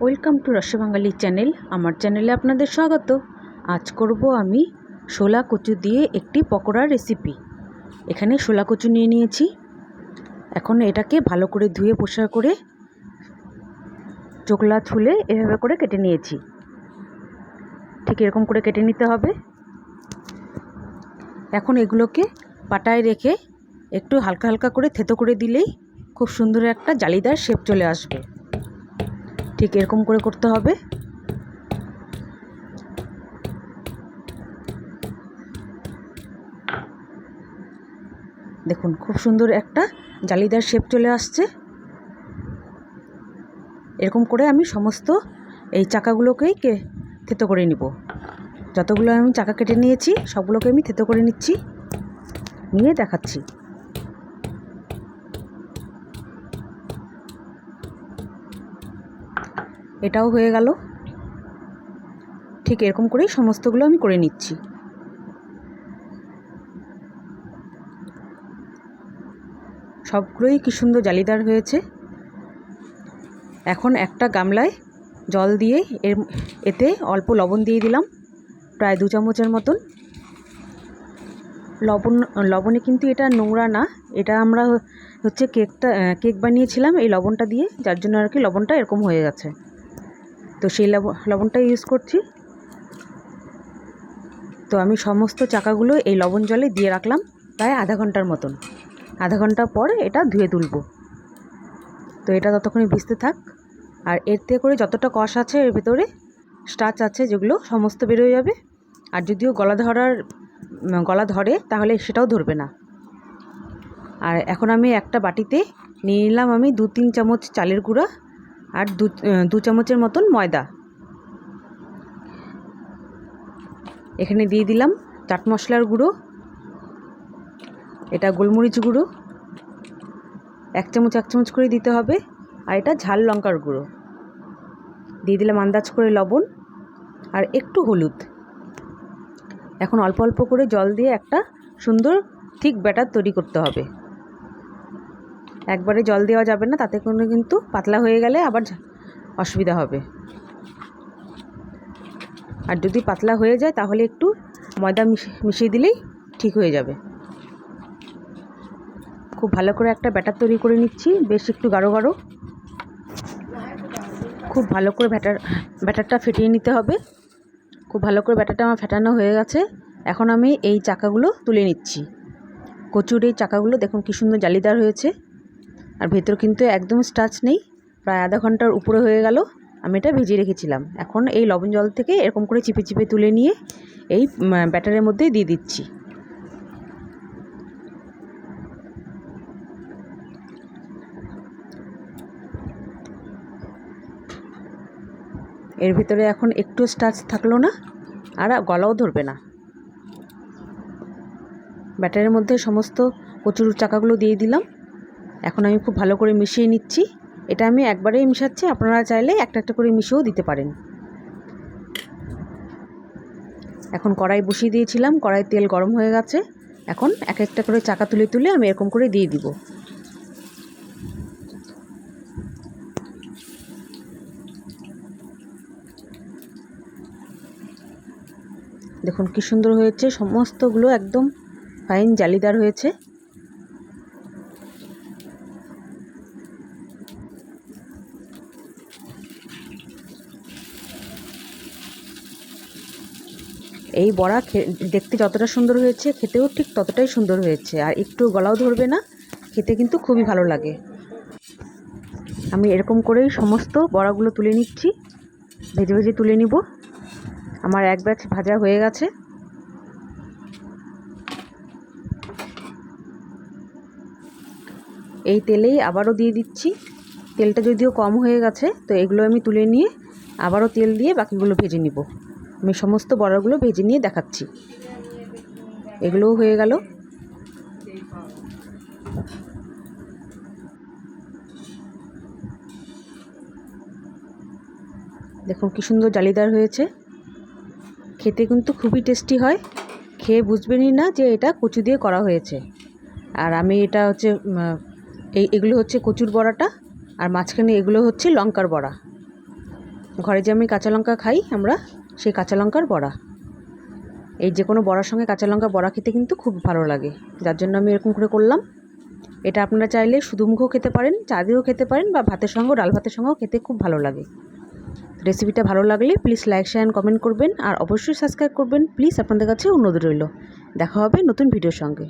Welcome to রসে বাঙালি channel. আমার চ্যানেলে আপনাদের স্বাগত। আজ করব আমি শোলা কচু দিয়ে একটি পকোড়ার রেসিপি। এখানে শোলা কচু নিয়ে নিয়েছি। এখন এটাকে ভালো করে ধুয়ে পরিষ্কার করে চোকলা ছুলে এভাবে করে কেটে নিয়েছি। ঠিক এরকম করে কেটে নিতে হবে। এখন এগুলোকে পাটায় রেখে একটু হালকা হালকা করে থেতো করে দিলেই খুব সুন্দর একটা জালিদার শেপ চলে আসবে। ঠিক এরকম করে করতে হবে। দেখুন খুব সুন্দর একটা জালিদার শেপ চলে আসছে। এরকম করে আমি সমস্ত এই চাকাগুলোকেই থেতো করে নিব। যতগুলো আমি চাকা কেটে নিয়েছি সবগুলোকে আমি থেতো করে নিচ্ছি, নিয়ে দেখাচ্ছি। এটাও হয়ে গেল। ঠিক এরকম করেই সমস্তগুলো আমি করে নিচ্ছি। সবগুলোই কি সুন্দর জালিদার হয়েছে। এখন একটা গামলায় জল দিয়ে এতে অল্প লবণ দিয়ে দিলাম, প্রায় 2 চামচের মতন। লবণে কিন্তু এটা নোংরা না, এটা আমরা হচ্ছে কেক বানিয়েছিলাম এই লবণটা দিয়ে, যার জন্য আর কি লবণটা এরকম হয়ে গেছে। তো সেই লবণটা ইউজ করছি। তো আমি সমস্ত চাকাগুলো এই লবণ জলে দিয়ে রাখলাম প্রায় আধা ঘন্টার মতন। আধা ঘন্টা পর এটা ধুয়ে তুলব। তো এটা ততক্ষণে ভিজতে থাক। আর এতে করে যতটা কষ আছে এর ভেতরে স্টার্চ আছে যেগুলো সমস্ত বেরোয় যাবে। আর যদিও গলা ধরে তাহলে সেটাও ধরবে না। আর এখন আমি একটা বাটিতে নিয়ে নিলাম আমি 2-3 চামচ চালের গুঁড়া আর 2 চামচের মতন ময়দা। এখানে দিয়ে দিলাম চাট মশলার গুঁড়ো, এটা গোলমরিচ গুঁড়ো 1 চামচ করে দিতে হবে। আর এটা ঝাল লঙ্কার গুঁড়ো দিয়ে দিলাম আন্দাজ করে, লবণ আর একটু হলুদ। এখন অল্প অল্প করে জল দিয়ে একটা সুন্দর ঠিক ব্যাটার তৈরি করতে হবে। একবারে জল দেওয়া যাবে না, তাতে কোনো কিন্তু পাতলা হয়ে গেলে আবার অসুবিধা হবে। আর যদি পাতলা হয়ে যায় তাহলে একটু ময়দা মিশিয়ে দিলেই ঠিক হয়ে যাবে। খুব ভালো করে একটা ব্যাটার তৈরি করে নিচ্ছি, বেশ একটু গাঢ় গাঢ়। খুব ভালো করে ব্যাটারটা ফেটিয়ে নিতে হবে। খুব ভালো করে ব্যাটারটা আমার ফেটানো হয়ে গেছে। এখন আমি এই চাকাগুলো তুলে নিচ্ছি। কচুর এই চাকাগুলো দেখুন কী সুন্দর জালিদার হয়েছে। আর ভেতর কিন্তু একদম স্টার্চ নেই। প্রায় আধা ঘন্টার উপরে হয়ে গেল আমি এটা ভিজিয়ে রেখেছিলাম। এখন এই লবণ জল থেকে এরকম করে চিপে চিপে তুলে নিয়ে এই ব্যাটারের মধ্যে দিয়ে দিচ্ছি। এর ভিতরে এখন একটু স্টার্চ থাকলো না, আর গলাও ধরবে না। ব্যাটারের মধ্যে সমস্ত কচুর চাকাগুলো দিয়ে দিলাম। এখন আমি খুব ভালো করে মিশিয়ে নিচ্ছি। এটা আমি একবারেই মিশাচ্ছি, আপনারা চাইলে একটা একটা করে মিশিয়েও দিতে পারেন। এখন কড়াই বসিয়ে দিয়েছিলাম, কড়াই তেল গরম হয়ে গেছে। এখন এক একটা করে চাকা তুলে তুলে আমি এরকম করে দিয়ে দিব। দেখুন কি সুন্দর হয়েছে, সমস্তগুলো একদম ফাইন জালিদার হয়েছে। এই বড়া দেখতে যতটা সুন্দর হয়েছে খেতেও ঠিক ততটাই সুন্দর হয়েছে। আর একটু গলাও ধরবে না, খেতে কিন্তু খুবই ভালো লাগে। আমি এরকম করেই সমস্ত বড়াগুলো তুলে নিচ্ছি, ভেজে ভেজে তুলে নিব। আমার এক ব্যাচ ভাজা হয়ে গেছে। এই তেলেই আবারও দিয়ে দিচ্ছি। তেলটা যদিও কম হয়ে গেছে, তো এগুলো আমি তুলে নিয়ে আবারও তেল দিয়ে বাকিগুলো ভেজে নিব। আমি সমস্ত বড়াগুলো ভেজে নিয়ে দেখাচ্ছি। এগুলোও হয়ে গেল। দেখুন কি সুন্দর জালিদার হয়েছে। খেতে কিন্তু খুবই টেস্টি হয়। খেয়ে বুঝবেনই না যে এটা কচু দিয়ে করা হয়েছে। আর আমি এটা হচ্ছে এগুলো হচ্ছে কচুর বড়াটা, আর মাঝখানে এগুলো হচ্ছে লঙ্কার বড়া। ঘরে যে আমি কাঁচা লঙ্কা খাই আমরা, সেই কাঁচা লঙ্কার বড়া। এই যে কোনো বড়ার সঙ্গে কাঁচা লঙ্কা বড়া খেতে কিন্তু খুব ভালো লাগে, যার জন্য আমি এরকম করে করলাম। এটা আপনারা চাইলে শুধু মুখেও খেতে পারেন, চা দিয়েও খেতে পারেন, বা ভাতের সঙ্গেও, ডাল ভাতের সঙ্গেও খেতে খুব ভালো লাগে। রেসিপিটা ভালো লাগলে please like, share and comment করবেন, আর অবশ্যই সাবস্ক্রাইব করবেন প্লিজ। আপনাদের কাছে অনুরোধ রইল। দেখা হবে নতুন ভিডিওর সঙ্গে।